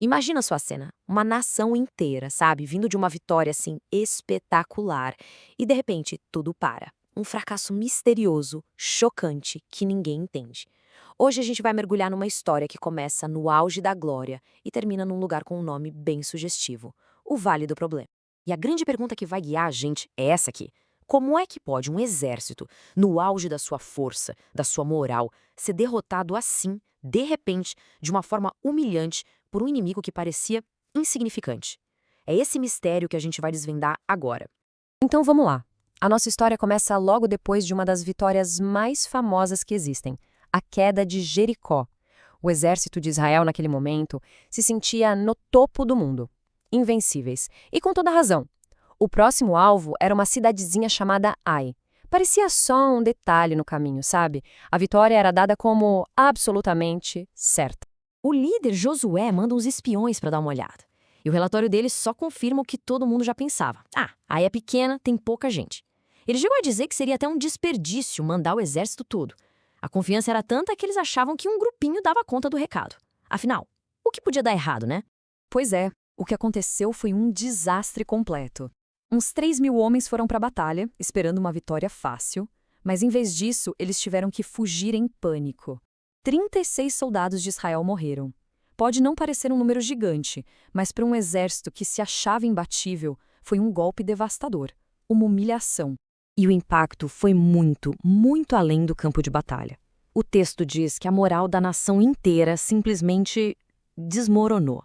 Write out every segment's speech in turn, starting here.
Imagina sua cena, uma nação inteira, sabe, vindo de uma vitória assim espetacular, e de repente tudo para. Um fracasso misterioso, chocante, que ninguém entende. Hoje a gente vai mergulhar numa história que começa no auge da glória e termina num lugar com um nome bem sugestivo, o Vale do Problema. E a grande pergunta que vai guiar a gente é essa aqui. Como é que pode um exército, no auge da sua força, da sua moral, ser derrotado assim, de repente, de uma forma humilhante, por um inimigo que parecia insignificante? É esse mistério que a gente vai desvendar agora. Então vamos lá. A nossa história começa logo depois de uma das vitórias mais famosas que existem, a queda de Jericó. O exército de Israel, naquele momento, se sentia no topo do mundo, invencíveis. E com toda razão. O próximo alvo era uma cidadezinha chamada Ai. Parecia só um detalhe no caminho, sabe? A vitória era dada como absolutamente certa. O líder Josué manda uns espiões para dar uma olhada. E o relatório dele só confirma o que todo mundo já pensava. Ah, Ai é pequena, tem pouca gente. Ele chegou a dizer que seria até um desperdício mandar o exército todo. A confiança era tanta que eles achavam que um grupinho dava conta do recado. Afinal, o que podia dar errado, né? Pois é, o que aconteceu foi um desastre completo. Uns 3.000 homens foram para a batalha, esperando uma vitória fácil, mas em vez disso, eles tiveram que fugir em pânico. 36 soldados de Israel morreram. Pode não parecer um número gigante, mas para um exército que se achava imbatível, foi um golpe devastador, uma humilhação. E o impacto foi muito, muito além do campo de batalha. O texto diz que a moral da nação inteira simplesmente desmoronou.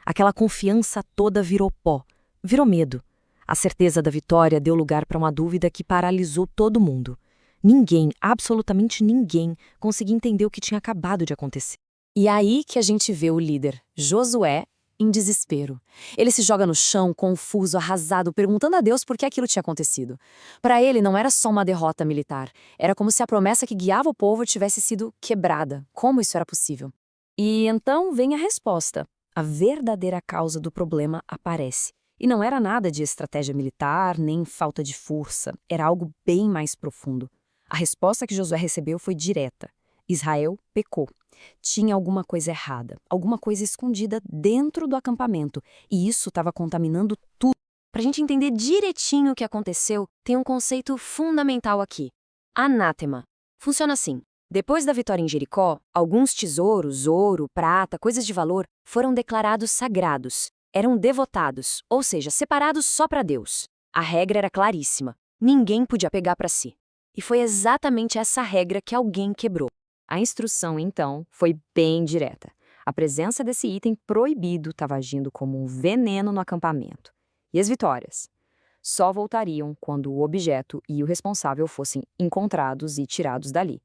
Aquela confiança toda virou pó, virou medo. A certeza da vitória deu lugar para uma dúvida que paralisou todo mundo. Ninguém, absolutamente ninguém, conseguia entender o que tinha acabado de acontecer. E é aí que a gente vê o líder, Josué, em desespero. Ele se joga no chão, confuso, arrasado, perguntando a Deus por que aquilo tinha acontecido. Para ele, não era só uma derrota militar. Era como se a promessa que guiava o povo tivesse sido quebrada. Como isso era possível? E então vem a resposta. A verdadeira causa do problema aparece. E não era nada de estratégia militar, nem falta de força. Era algo bem mais profundo. A resposta que Josué recebeu foi direta. Israel pecou. Tinha alguma coisa errada, alguma coisa escondida dentro do acampamento, e isso estava contaminando tudo. Para a gente entender direitinho o que aconteceu, tem um conceito fundamental aqui: anátema. Funciona assim. Depois da vitória em Jericó, alguns tesouros, ouro, prata, coisas de valor, foram declarados sagrados. Eram devotados, ou seja, separados só para Deus. A regra era claríssima: ninguém podia pegar para si. E foi exatamente essa regra que alguém quebrou. A instrução, então, foi bem direta. A presença desse item proibido estava agindo como um veneno no acampamento. E as vitórias? Só voltariam quando o objeto e o responsável fossem encontrados e tirados dali.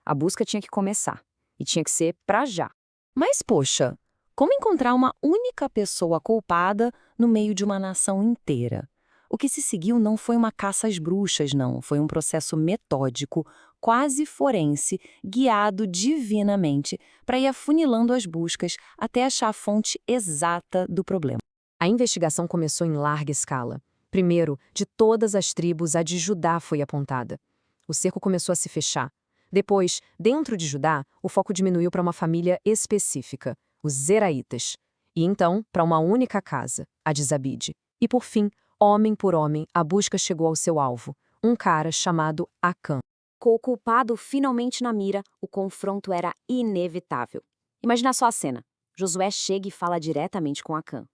A busca tinha que começar. E tinha que ser pra já. Mas, poxa, como encontrar uma única pessoa culpada no meio de uma nação inteira? O que se seguiu não foi uma caça às bruxas, não. Foi um processo metódico, quase forense, guiado divinamente, para ir afunilando as buscas até achar a fonte exata do problema. A investigação começou em larga escala. Primeiro, de todas as tribos, a de Judá foi apontada. O cerco começou a se fechar. Depois, dentro de Judá, o foco diminuiu para uma família específica, os Zeraitas. E então, para uma única casa, a de Zabide. E por fim, homem por homem, a busca chegou ao seu alvo, um cara chamado Acã. Com o culpado finalmente na mira, o confronto era inevitável. Imagina só a cena. Josué chega e fala diretamente com Acã.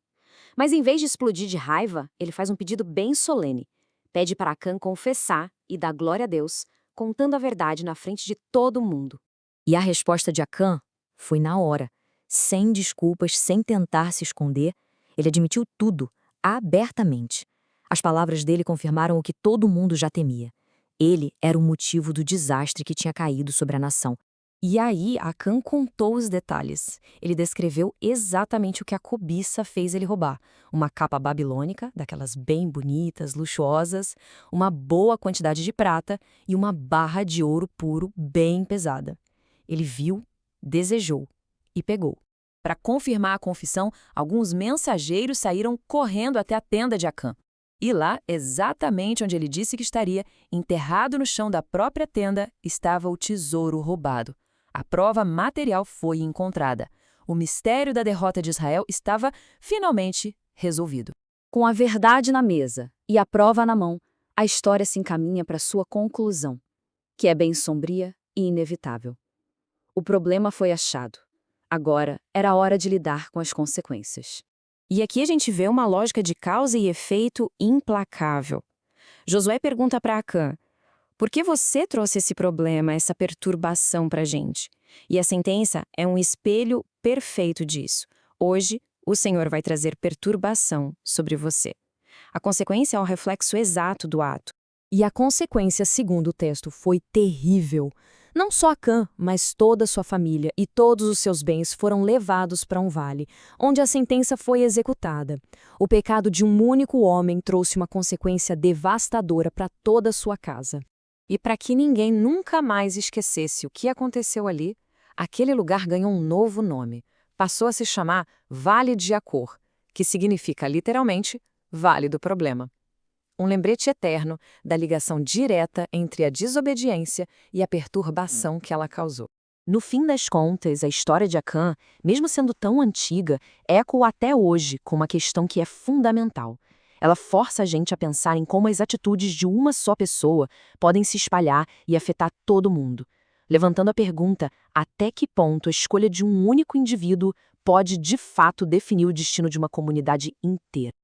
Mas em vez de explodir de raiva, ele faz um pedido bem solene. Pede para Acã confessar e dar glória a Deus, contando a verdade na frente de todo mundo. E a resposta de Acã foi na hora. Sem desculpas, sem tentar se esconder, ele admitiu tudo, abertamente. As palavras dele confirmaram o que todo mundo já temia. Ele era o motivo do desastre que tinha caído sobre a nação. E aí, Acã contou os detalhes. Ele descreveu exatamente o que a cobiça fez ele roubar. Uma capa babilônica, daquelas bem bonitas, luxuosas, uma boa quantidade de prata e uma barra de ouro puro bem pesada. Ele viu, desejou e pegou. Para confirmar a confissão, alguns mensageiros saíram correndo até a tenda de Acã. E lá, exatamente onde ele disse que estaria, enterrado no chão da própria tenda, estava o tesouro roubado. A prova material foi encontrada. O mistério da derrota de Israel estava finalmente resolvido. Com a verdade na mesa e a prova na mão, a história se encaminha para sua conclusão, que é bem sombria e inevitável. O problema foi achado. Agora era hora de lidar com as consequências. E aqui a gente vê uma lógica de causa e efeito implacável. Josué pergunta para Acã: por que você trouxe esse problema, essa perturbação para a gente? E a sentença é um espelho perfeito disso. Hoje, o Senhor vai trazer perturbação sobre você. A consequência é o reflexo exato do ato. E a consequência, segundo o texto, foi terrível. Não só Acã, mas toda a sua família e todos os seus bens foram levados para um vale, onde a sentença foi executada. O pecado de um único homem trouxe uma consequência devastadora para toda a sua casa. E para que ninguém nunca mais esquecesse o que aconteceu ali, aquele lugar ganhou um novo nome. Passou a se chamar Vale de Acor, que significa literalmente Vale do Problema. Um lembrete eterno da ligação direta entre a desobediência e a perturbação que ela causou. No fim das contas, a história de Acã, mesmo sendo tão antiga, ecoa até hoje com uma questão que é fundamental. Ela força a gente a pensar em como as atitudes de uma só pessoa podem se espalhar e afetar todo mundo, levantando a pergunta: até que ponto a escolha de um único indivíduo pode de fato definir o destino de uma comunidade inteira?